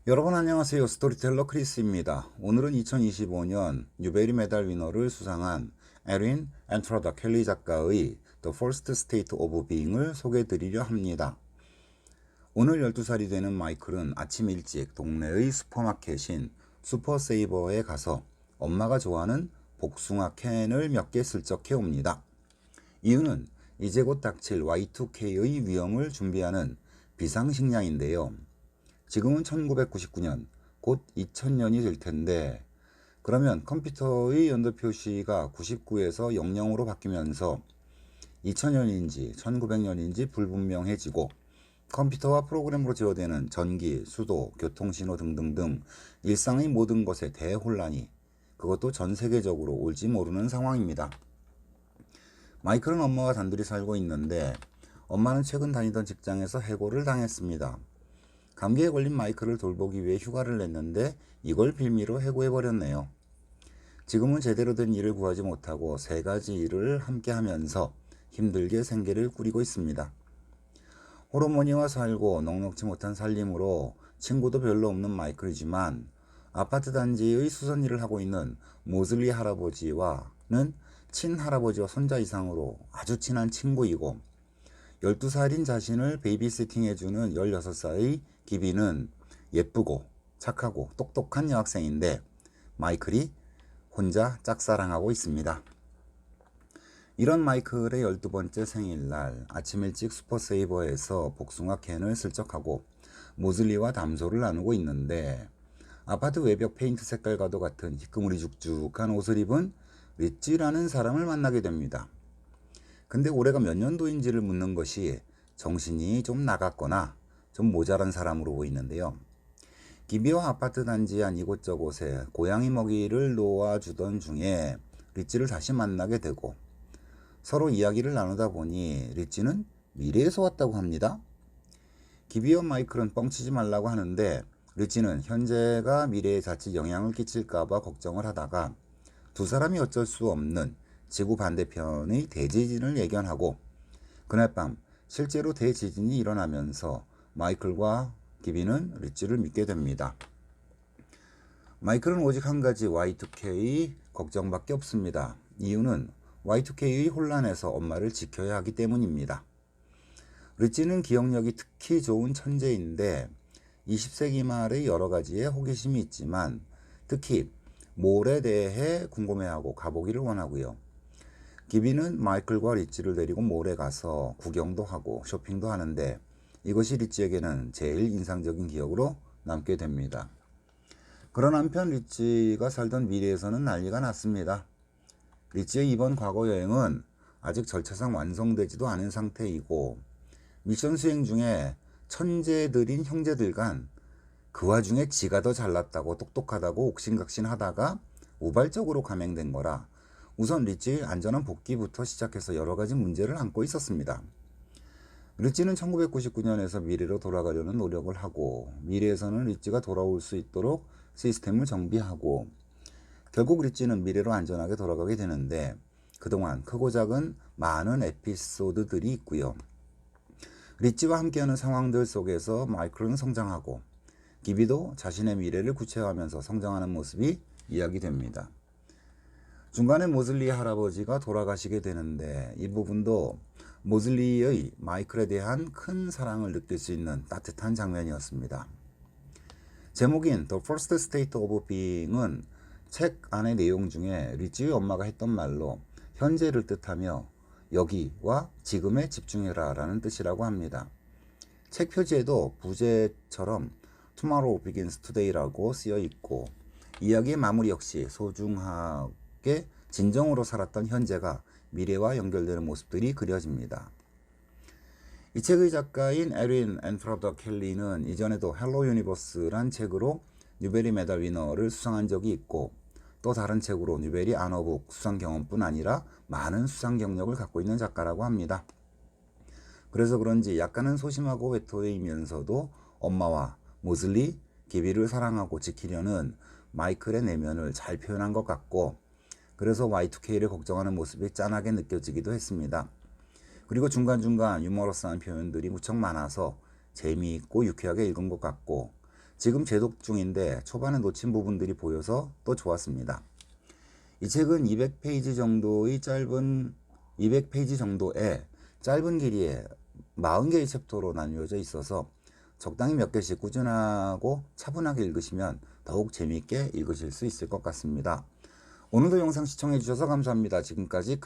여러분 안녕하세요. 스토리텔러 크리스입니다. 오늘은 2025년 뉴베리 메달 위너를 수상한 에린 앤프라다 켈리 작가의 The First State of Being을 소개해 드리려 합니다. 오늘 12살이 되는 마이클은 아침 일찍 동네의 슈퍼마켓인 슈퍼세이버에 가서 엄마가 좋아하는 복숭아 캔을 몇 개 슬쩍 해옵니다. 이유는 이제 곧 닥칠 Y2K의 위험을 준비하는 비상식량인데요. 지금은 1999년, 곧 2000년이 될 텐데, 그러면 컴퓨터의 연도 표시가 99에서 00으로 바뀌면서 2000년인지 1900년인지 불분명해지고 컴퓨터와 프로그램으로 제어되는 전기, 수도, 교통신호 등등등 일상의 모든 것에 대혼란이, 그것도 전 세계적으로 올지 모르는 상황입니다. 마이클은 엄마와 단둘이 살고 있는데 엄마는 최근 다니던 직장에서 해고를 당했습니다. 감기에 걸린 마이클을 돌보기 위해 휴가를 냈는데 이걸 빌미로 해고해버렸네요. 지금은 제대로 된 일을 구하지 못하고 세 가지 일을 함께 하면서 힘들게 생계를 꾸리고 있습니다. 호르몬이와 살고 넉넉지 못한 살림으로 친구도 별로 없는 마이클이지만 아파트 단지의 수선 일을 하고 있는 모슬리 할아버지와는 친할아버지와 손자 이상으로 아주 친한 친구이고 12살인 자신을 베이비시팅해주는 16살의 기비는 예쁘고 착하고 똑똑한 여학생인데 마이클이 혼자 짝사랑하고 있습니다. 이런 마이클의 12번째 생일날 아침 일찍 슈퍼세이버에서 복숭아 캔을 슬쩍하고 모슬리와 담소를 나누고 있는데 아파트 외벽 페인트 색깔과도 같은 희끄무리 죽죽한 옷을 입은 리찌라는 사람을 만나게 됩니다. 근데 올해가 몇 년도인지를 묻는 것이 정신이 좀 나갔거나 좀 모자란 사람으로 보이는데요. 기비와 아파트 단지 한 이곳저곳에 고양이 먹이를 놓아주던 중에 리찌를 다시 만나게 되고 서로 이야기를 나누다 보니 리찌는 미래에서 왔다고 합니다. 기비와 마이클은 뻥치지 말라고 하는데 리찌는 현재가 미래에 자칫 영향을 끼칠까봐 걱정을 하다가 두 사람이 어쩔 수 없는 지구 반대편의 대지진을 예견하고 그날 밤 실제로 대지진이 일어나면서 마이클과 기비는 리찌를 믿게 됩니다. 마이클은 오직 한 가지 Y2K 걱정밖에 없습니다. 이유는 Y2K의 혼란에서 엄마를 지켜야 하기 때문입니다. 리찌는 기억력이 특히 좋은 천재인데 20세기 말의 여러 가지의 호기심이 있지만 특히 몰에 대해 궁금해하고 가보기를 원하고요. 기비는 마이클과 리찌를 데리고 몰에 가서 구경도 하고 쇼핑도 하는데 이것이 리찌에게는 제일 인상적인 기억으로 남게 됩니다. 그런 한편 리찌가 살던 미래에서는 난리가 났습니다. 리찌의 이번 과거 여행은 아직 절차상 완성되지도 않은 상태이고 미션 수행 중에 천재들인 형제들 간 그 와중에 지가 더 잘났다고 똑똑하다고 옥신각신하다가 우발적으로 감행된 거라 우선 리찌의 안전한 복귀부터 시작해서 여러 가지 문제를 안고 있었습니다. 리찌는 1999년에서 미래로 돌아가려는 노력을 하고 미래에서는 리찌가 돌아올 수 있도록 시스템을 정비하고 결국 리찌는 미래로 안전하게 돌아가게 되는데 그동안 크고 작은 많은 에피소드들이 있고요. 리찌와 함께하는 상황들 속에서 마이클은 성장하고 기비도 자신의 미래를 구체화하면서 성장하는 모습이 이야기됩니다. 중간에 모슬리 할아버지가 돌아가시게 되는데 이 부분도 모슬리의 마이클에 대한 큰 사랑을 느낄 수 있는 따뜻한 장면이었습니다. 제목인 The First State of Being은 책 안의 내용 중에 리찌의 엄마가 했던 말로 현재를 뜻하며 여기와 지금에 집중해라 라는 뜻이라고 합니다. 책 표지에도 부제처럼 Tomorrow begins today라고 쓰여 있고 이야기의 마무리 역시 소중하게 진정으로 살았던 현재가 미래와 연결되는 모습들이 그려집니다. 이 책의 작가인 에린 앤프라다 켈리는 이전에도 헬로 유니버스란 책으로 뉴베리 메달 위너를 수상한 적이 있고 또 다른 책으로 뉴베리 아너북 수상 경험뿐 아니라 많은 수상 경력을 갖고 있는 작가라고 합니다. 그래서 그런지 약간은 소심하고 외톨이면서도 엄마와 모슬리, 기비를 사랑하고 지키려는 마이클의 내면을 잘 표현한 것 같고 그래서 Y2K를 걱정하는 모습이 짠하게 느껴지기도 했습니다. 그리고 중간중간 유머러스한 표현들이 무척 많아서 재미있고 유쾌하게 읽은 것 같고 지금 재독 중인데 초반에 놓친 부분들이 보여서 또 좋았습니다. 이 책은 200페이지 정도의 짧은 길이에 40개의 챕터로 나뉘어져 있어서 적당히 몇 개씩 꾸준하고 차분하게 읽으시면 더욱 재미있게 읽으실 수 있을 것 같습니다. 오늘도 영상 시청해 주셔서 감사합니다. 지금까지